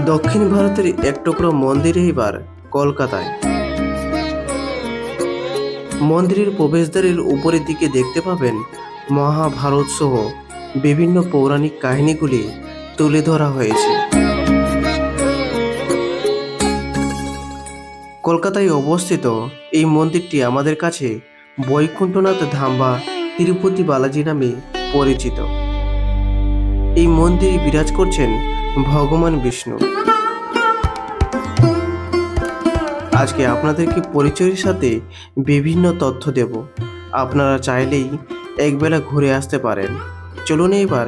দক্ষিণ ভারতের এক টুকরো মন্দির এইবার কলকাতায়। মন্দিরের প্রবেশদ্বারের উপরের দিকে দেখতে পাবেন মহাভারত সহ বিভিন্ন পৌরাণিক কাহিনীগুলি তুলে ধরা হয়েছে। কলকাতায় অবস্থিত এই মন্দিরটি আমাদের কাছে বৈকুণ্ঠনাথ ধাম বা তিরুপতি বালাজি নামে পরিচিত। এই মন্দিরে বিরাজ করছেন ভগবান বিষ্ণু। আজকে আপনাদেরকে পরিচয়ের সাথে বিভিন্ন তথ্য দেব। আপনারা চাইলেই একবেলা ঘুরে আসতে পারেন। চলুন এবার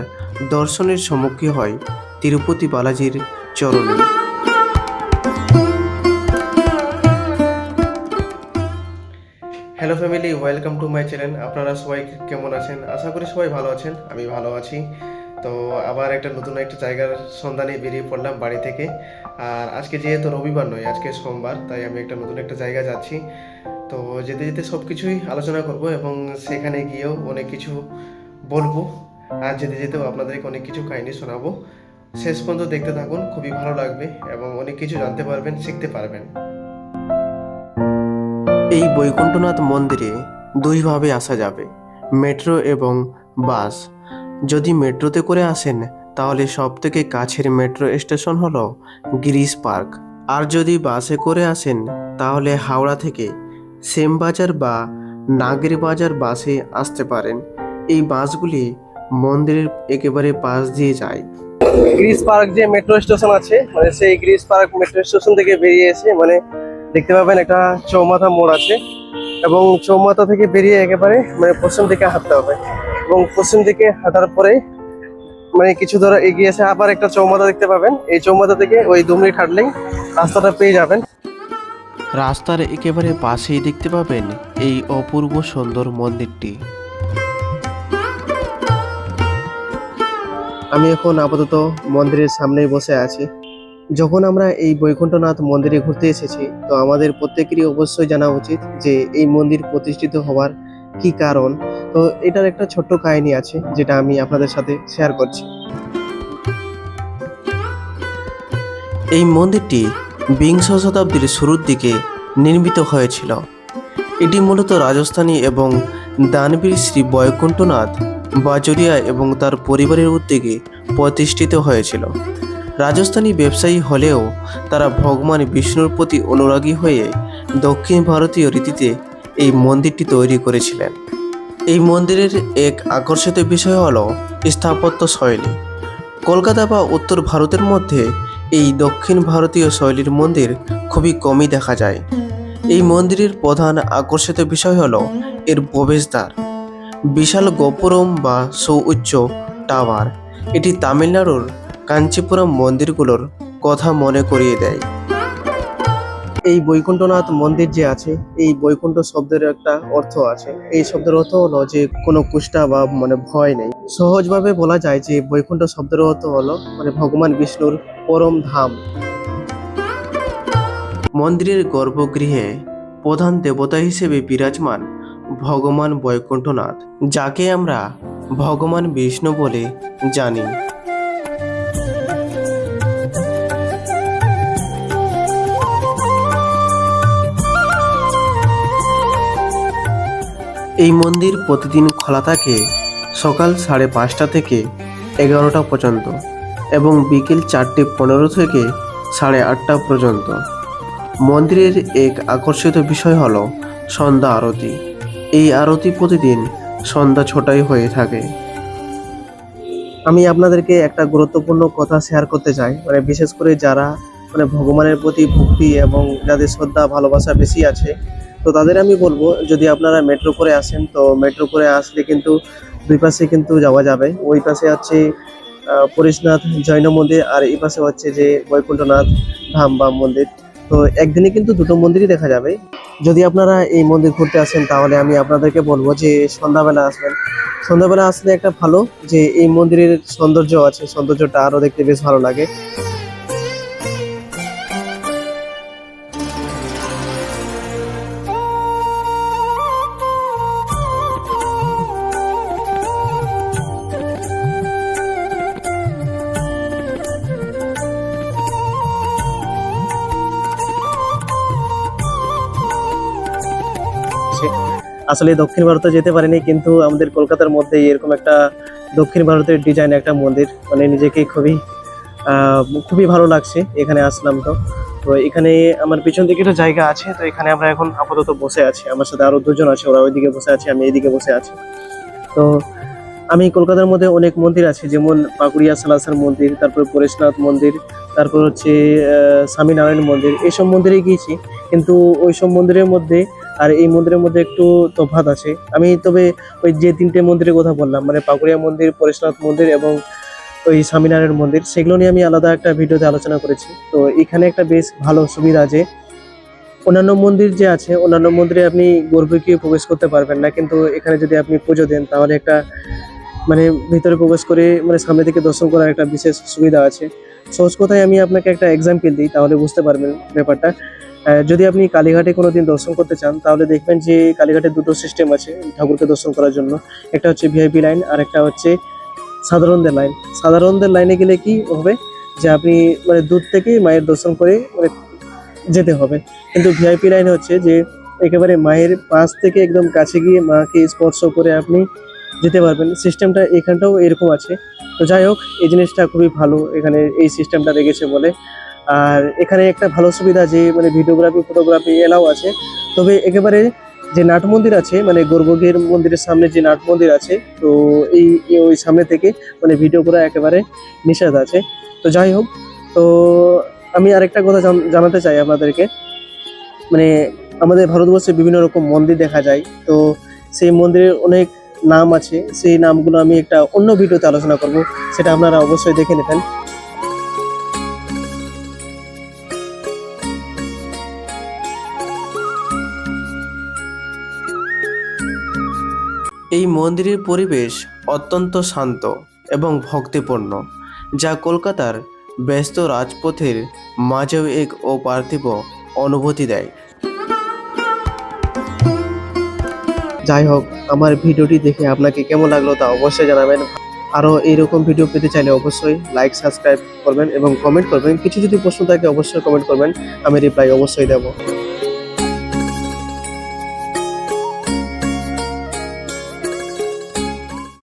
দর্শনের সম্মুখীন হয় তিরুপতি বালাজির চরণে। Hello family, welcome to my channel. আপনারা সবাই কেমন আছেন? আশা করি সবাই ভালো আছেন। আমি ভালো আছি। তো আবার একটা নতুন একটা জায়গার সন্ধানে বেরিয়ে পড়লাম বাড়ি থেকে। আর আজকে যেহেতু রবিবার নয়, আজকে সোমবার, তাই আমি একটা নতুন একটা জায়গা যাচ্ছি। তো যেতে যেতে সব কিছুই আলোচনা করব এবং সেখানে গিয়েও অনেক কিছু বলবো। আর যেতে যেতেও আপনাদেরকে অনেক কিছু কাহিনী শোনাবো। শেষ পর্যন্ত দেখতে থাকুন, খুবই ভালো লাগবে এবং অনেক কিছু জানতে পারবেন, শিখতে পারবেন। এই বৈকুণ্ঠনাথ মন্দিরে দুইভাবে আসা যাবে, মেট্রো এবং বাস। যদি মেট্রোতে করে আসেন তাহলে সবথেকে কাছের মেট্রো স্টেশন হলো গিরিশ পার্ক। আর যদি বাসে করে আসেন তাহলে হাওড়া থেকে শ্যামবাজার বা নাগের বাজার বাসে আসতে পারেন। এই বাসগুলি মন্দিরের একেবারে পাশ দিয়ে যায়। গ্রিস পার্ক যে মেট্রো স্টেশন আছে, মানে সেই গ্রিস পার্ক মেট্রো স্টেশন থেকে বেরিয়ে এসে দেখতে পাবেন একটা চৌমাথা মোড় আছে এবং চৌমাথা থেকে বেরিয়ে একেবারে পশ্চিম দিকে হাঁটতে হবে এবং পশ্চিম দিকে হাঁটার পরে কিছু দূর এগিয়ে এসে আবার একটা চৌমাথা দেখতে পাবেন। এই চৌমাথা থেকে ওই 2 মিনিট হাঁটলেই রাস্তাটা পেয়ে যাবেন। রাস্তার একেবারে পাশেই দেখতে পাবেন এই অপূর্ব সুন্দর মন্দিরটি। আমি এখন আপাতত মন্দিরের সামনেই বসে আছি। যখন আমরা এই বৈকুণ্ঠনাথ মন্দিরে ঘুরতে এসেছি, তো আমাদের প্রত্যেকেরই অবশ্যই জানা উচিত যে এই মন্দির প্রতিষ্ঠিত হওয়ার কি কারণ। তো এটার একটা ছোট্ট কাহিনী আছে যেটা আমি আপনাদের সাথে শেয়ার করছি। এই মন্দিরটি বিংশ শতাব্দীর শুরুর দিকে নির্মিত হয়েছিল। এটি মূলত রাজস্থানী এবং দানবীর শ্রী বৈকুণ্ঠনাথ বাজরিয়া এবং তার পরিবারের উদ্যোগে প্রতিষ্ঠিত হয়েছিল। রাজস্থানী ব্যবসায়ী হলেও তারা ভগবান বিষ্ণুর প্রতি অনুরাগী হয়ে দক্ষিণ ভারতীয় রীতিতে এই মন্দিরটি তৈরি করেছিলেন। এই মন্দিরের এক আকর্ষিত বিষয় হল স্থাপত্য শৈলী। কলকাতা বা উত্তর ভারতের মধ্যে এই দক্ষিণ ভারতীয় শৈলীর মন্দির খুবই কমই দেখা যায়। এই মন্দিরের প্রধান আকর্ষিত বিষয় হল এর প্রবেশদ্বার, বিশাল গোপুরম বা সুউচ্চ টাওয়ার। এটি তামিলনাড়ুর কাঞ্চিপুরম মন্দিরগুলোর কথা মনে করিয়ে দেয়। এই বৈকুণ্ঠনাথ মন্দির যে আছে, এই বৈকুণ্ঠ শব্দের একটা অর্থ আছে। এই শব্দের অর্থ হলো যে কোনো কুষ্টা বা ভয় নেই। সহজভাবে বলা যায় যে বৈকুণ্ঠ শব্দের অর্থ হলো ভগবান বিষ্ণুর পরম ধাম। মন্দিরের গর্ভগৃহে প্রধান দেবতা হিসেবে বিরাজমান ভগবান বৈকুণ্ঠনাথ, যাকে আমরা ভগবান বিষ্ণু বলে জানি। এই মন্দির প্রতিদিন খোলা থাকে সকাল 5:30 থেকে 11টা পর্যন্ত এবং বিকেল 4:15 থেকে 8:30 পর্যন্ত। মন্দিরের এক আকর্ষিত বিষয় হলো সন্ধ্যা আরতি। এই আরতি প্রতিদিন সন্ধ্যা 6টায় হয়ে থাকে। আমি আপনাদেরকে একটা গুরুত্বপূর্ণ কথা শেয়ার করতে চাই, বিশেষ করে যারা ভগবানের প্রতি ভক্তি এবং যাদের শ্রদ্ধা ভালোবাসা বেশি আছে, তো তাদের আমি বলবো, যদি আপনারা মেট্রো করে আসেন তো মেট্রো করে আসলে কিন্তু দুই পাশে কিন্তু যাওয়া যাবে। ওই পাশে হচ্ছে পরেশনাথ জৈন মন্দির আর এই পাশে হচ্ছে যে বৈকুণ্ঠনাথ ধাম বা মন্দির। তো একদিনে কিন্তু দুটো মন্দিরই দেখা যাবে। যদি আপনারা এই মন্দির ঘুরতে আসেন তাহলে আমি আপনাদেরকে বলবো যে সন্ধ্যাবেলা আসবেন। সন্ধ্যাবেলা আসলে একটা ভালো যে এই মন্দিরের সৌন্দর্য আছে, সৌন্দর্যটা আরো দেখতে বেশ ভালো লাগে। আসলে দক্ষিণ ভারতে যেতে পারিনি, কিন্তু আমাদের কলকাতার মধ্যে এরকম একটা দক্ষিণ ভারতের ডিজাইন একটা মন্দির, মানে নিজেকে খুবই ভালো লাগছে। এখানে আসলাম তো তো এখানে আমার পিছন দিকে একটা জায়গা আছে, তো এখানে আমরা এখন আপাতত বসে আছি। আমার সাথে আরো দুজন আছে, ওরা ওইদিকে বসে আছে, আমি এইদিকে বসে আছি। তো আমি কলকাতার মধ্যে অনেক মন্দির আছে, যেমন পাকুড়িয়া সালাসার মন্দির, তারপর পরেশনাথ মন্দির, তারপর হচ্ছে স্বামীনারায়ণ মন্দির, এইসব মন্দিরে গিয়েছি। কিন্তু ওইসব মন্দিরের মধ্যে আর এই মন্দিরের মধ্যে একটু তফাৎ আছে। আমি তবে ওই যে তিনটে মন্দিরের কথা বললাম, মানে পাকুড়িয়া মন্দির, পরেশনাথ মন্দির এবং ওই স্বামীনারায়ণ মন্দির, সেগুলো নিয়ে আমি আলাদা একটা ভিডিওতে আলোচনা করেছি। তো এখানে একটা বেশ ভালো সুবিধা আছে। অন্যান্য মন্দির যে আছে, অন্যান্য মন্দিরে আপনি গর্ভে গিয়ে প্রবেশ করতে পারবেন না, কিন্তু এখানে যদি আপনি পুজো দেন তাহলে একটা মানে ভিতরে প্রবেশ করে মানে সামনে থেকে দর্শন করার একটা বিশেষ সুবিধা আছে। সহজ কথায় আমি আপনাকে একটা এক্সাম্পল দিই, তাহলে বুঝতে পারবেন ব্যাপারটা। যদি আপনি কালীঘাটে কোনোদিন দর্শন করতে চান, তাহলে দেখবেন যে কালীঘাটে দুটো সিস্টেম আছে ঠাকুরকে দর্শন করার জন্য। একটা হচ্ছে ভিআইপি লাইন, আর একটা হচ্ছে সাধারণদের লাইন। সাধারণদের লাইনে গেলে কি হবে, যে আপনি মানে দূর থেকে মায়ের দর্শন করে মানে যেতে হবে। কিন্তু ভিআইপি লাইন হচ্ছে যে একেবারে মায়ের পাশ থেকে একদম কাছে গিয়ে মাকে স্পর্শ করে আপনি যেতে পারবেন। সিস্টেমটা এখানটাও এরকম আছে। তো যাই হোক, এই জিনিসটা খুবই ভালো এখানে এই সিস্টেমটা রেখেছে বলে। আর এখানে একটা ভালো সুবিধা যে মানে ভিডিওগ্রাফি ফটোগ্রাফি এলাও আছে। তবে একেবারে যে নাট মন্দির আছে, মানে গর্ভগৃহের মন্দিরের সামনে যে নাট মন্দির আছে, তো ওই সামনে থেকে মানে ভিডিও করা একেবারে নিষেধ আছে। তো যাই হোক, তো আমি আরেকটা কথা জানাতে চাই আপনাদেরকে। মানে আমাদের ভারতবর্ষে বিভিন্ন রকম মন্দির দেখা যায়, তো সেই মন্দিরের অনেক নাম আছে। সেই নামগুলো আমি একটা অন্য ভিডিওতে আলোচনা করব, সেটা আপনারা অবশ্যই দেখে নেবেন। এই মন্দিরের পরিবেশ অত্যন্ত শান্ত এবং ভক্তিপূর্ণ, যা কলকাতার ব্যস্ত রাজপথের মাঝেও এক অপার্থিব অনুভূতি দেয়। যাই হোক, আমার ভিডিওটি দেখে আপনাকে কেমন লাগলো তা অবশ্যই জানাবেন। আরও এইরকম ভিডিও পেতে চাইলে অবশ্যই লাইক সাবস্ক্রাইব করবেন এবং কমেন্ট করবেন। কিছু যদি প্রশ্ন থাকে অবশ্যই কমেন্ট করবেন, আমি রিপ্লাই অবশ্যই দেবো।